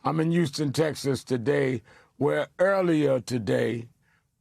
I'm in Houston, Texas today, where earlier today,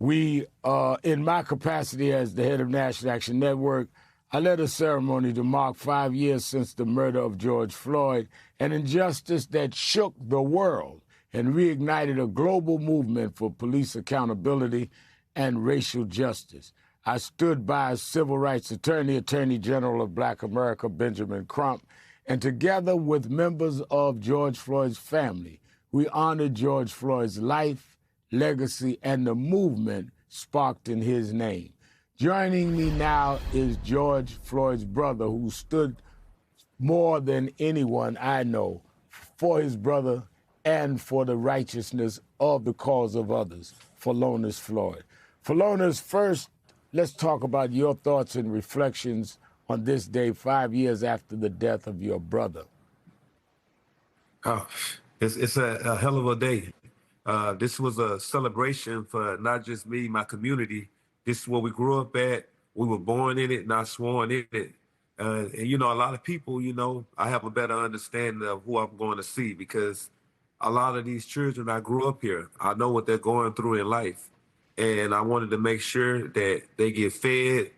in my capacity as the head of National Action Network, I led a ceremony to mark 5 years since the murder of George Floyd, an injustice that shook the world and reignited a global movement for police accountability and racial justice. I stood by as civil rights attorney, Attorney General of Black America, Benjamin Crump, and together with members of George Floyd's family, we honored George Floyd's life, legacy, and the movement sparked in his name. Joining me now is George Floyd's brother, who stood more than anyone I know for his brother and for the righteousness of the cause of others, Philonise Floyd. Philonise, first, let's talk about your thoughts and reflections on this day, 5 years after the death of your brother. Oh, it's a hell of a day. This was a celebration for not just me, my community. This is where we grew up at. We were born in it, not sworn in it. And you know, a lot of people, you know, I have a better understanding of who I'm going to see because a lot of these children, I grew up here. I know what they're going through in life. And I wanted to make sure that they get fed,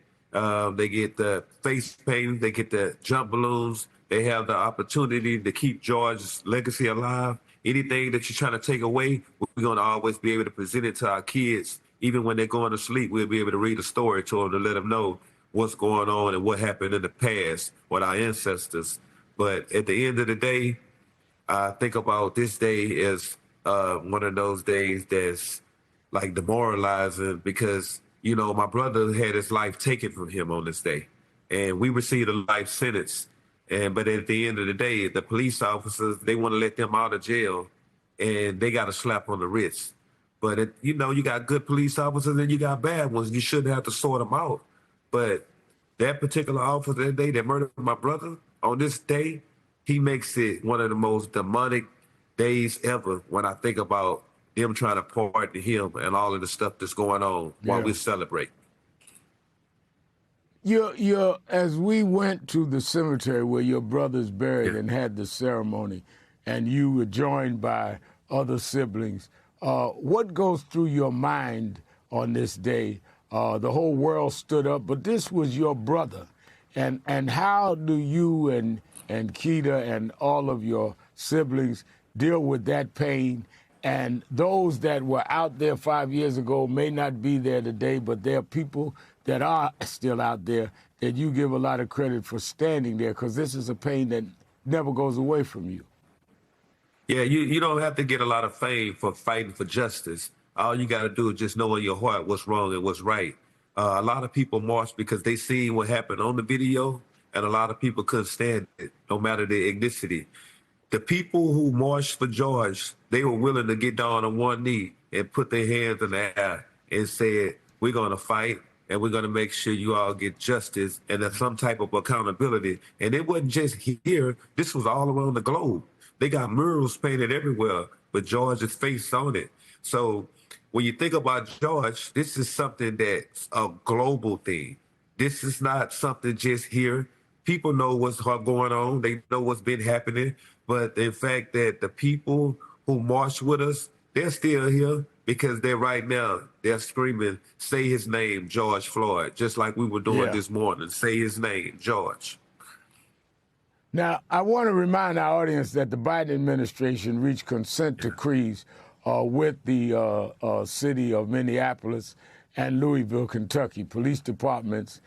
they get the face paint, they get the jump balloons, they have the opportunity to keep George's legacy alive. Anything that you're trying to take away, we're going to always be able to present it to our kids. Even when they're going to sleep, we'll be able to read a story to them to let them know what's going on and what happened in the past with our ancestors. But at the end of the day, I think about this day as one of those days that's like demoralizing because, you know, my brother had his life taken from him on this day and we received a life sentence. But at the end of the day, the police officers, they want to let them out of jail and they got a slap on the wrist. But, you know, you got good police officers and you got bad ones. You shouldn't have to sort them out. But that particular officer that day that murdered my brother on this day, he makes it one of the most demonic days ever when I think about them trying to pardon him and all of the stuff that's going on while we celebrate. As we went to the cemetery where your brother's buried and had the ceremony, and you were joined by other siblings, what goes through your mind on this day? The whole world stood up, but this was your brother. And how do you and Keita and all of your siblings deal with that pain? And those that were out there 5 years ago may not be there today, but there are people that are still out there that you give a lot of credit for standing there because this is a pain that never goes away from you. Yeah, you don't have to get a lot of fame for fighting for justice. All you got to do is just know in your heart what's wrong and what's right. A lot of people marched because they seen what happened on the video, and a lot of people couldn't stand it, no matter their ethnicity. The people who marched for George, they were willing to get down on one knee and put their hands in the air and said, we're going to fight and we're going to make sure you all get justice and there's some type of accountability. And it wasn't just here. This was all around the globe. They got murals painted everywhere with George's face on it. So when you think about George, this is something that's a global thing. This is not something just here. People know what's going on. They know what's been happening. But the fact that the people who marched with us, they're still here because they're right now, they're screaming, say his name, George Floyd, just like we were doing this morning. Say his name, George. Now, I want to remind our audience that the Biden administration reached consent decrees with the city of Minneapolis and Louisville, Kentucky. Police departments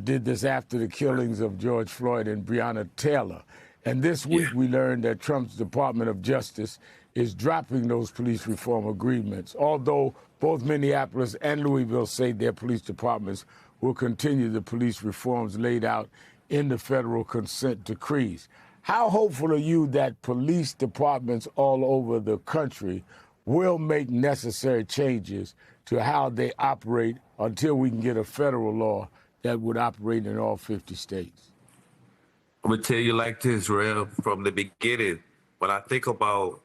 did this after the killings of George Floyd and Breonna Taylor. And this week we learned that Trump's Department of Justice is dropping those police reform agreements, although both Minneapolis and Louisville say their police departments will continue the police reforms laid out in the federal consent decrees. How hopeful are you that police departments all over the country will make necessary changes to how they operate until we can get a federal law that would operate in all 50 states? I'm going to tell you like this, Rev, from the beginning, when I think about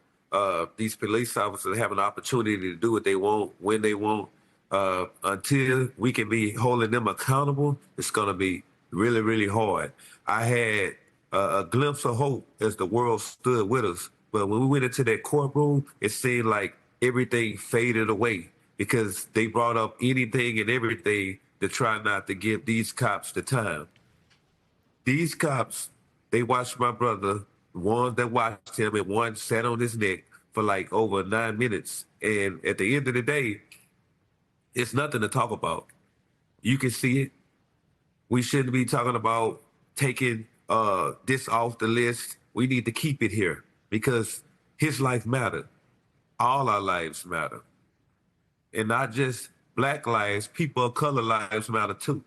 these police officers having the opportunity to do what they want, when they want, until we can be holding them accountable, it's going to be really, really hard. I had a glimpse of hope as the world stood with us But when we went into that courtroom, it seemed like everything faded away because they brought up anything and everything to try not to give these cops the time. These cops, they watched my brother, one that watched him and one sat on his neck for like over 9 minutes. And at the end of the day, it's nothing to talk about. You can see it. We shouldn't be talking about taking this off the list. We need to keep it here because his life mattered. All our lives matter. And not just Black lives, people of color lives matter too.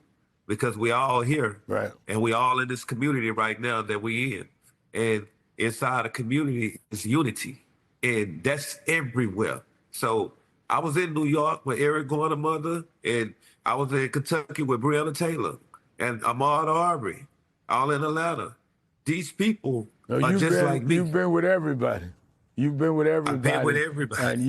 Because we all here. Right. And we all in this community right now that we in. And inside the community is unity. And that's everywhere. So I was in New York with Eric Garner mother, and I was in Kentucky with Breonna Taylor and Ahmaud Arbery, all in Atlanta. These people are just like me. You've been with everybody. You've been with everybody. I've been with everybody.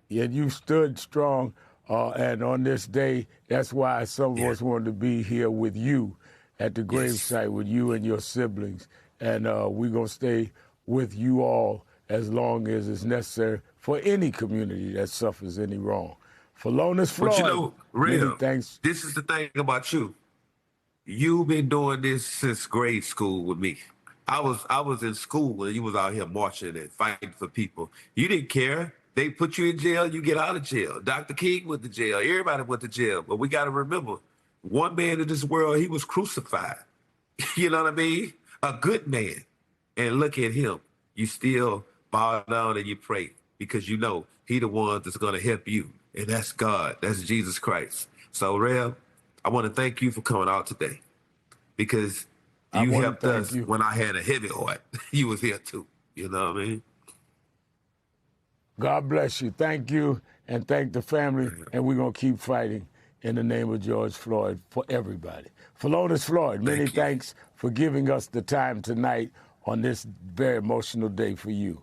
And you've stood strong. And on this day, that's why some of us wanted to be here with you at the gravesite, with you and your siblings. And we're going to stay with you all as long as it's necessary for any community that suffers any wrong. Philonise Floyd. But you know, Real, thanks. This is the thing about you. You've been doing this since grade school with me. I was in school and you was out here marching and fighting for people. You didn't care. They put you in jail, you get out of jail. Dr. King went to jail. Everybody went to jail. But we got to remember, one man in this world, he was crucified. You know what I mean? A good man. And look at him. You still bow down and you pray because you know he the one that's going to help you. And that's God. That's Jesus Christ. So, Rev, I want to thank you for coming out today because you helped us when I had a heavy heart. You was here too. You know what I mean? God bless you. Thank you, and thank the family. And we're going to keep fighting in the name of George Floyd for everybody. Philonise Floyd, many thanks for giving us the time tonight on this very emotional day for you.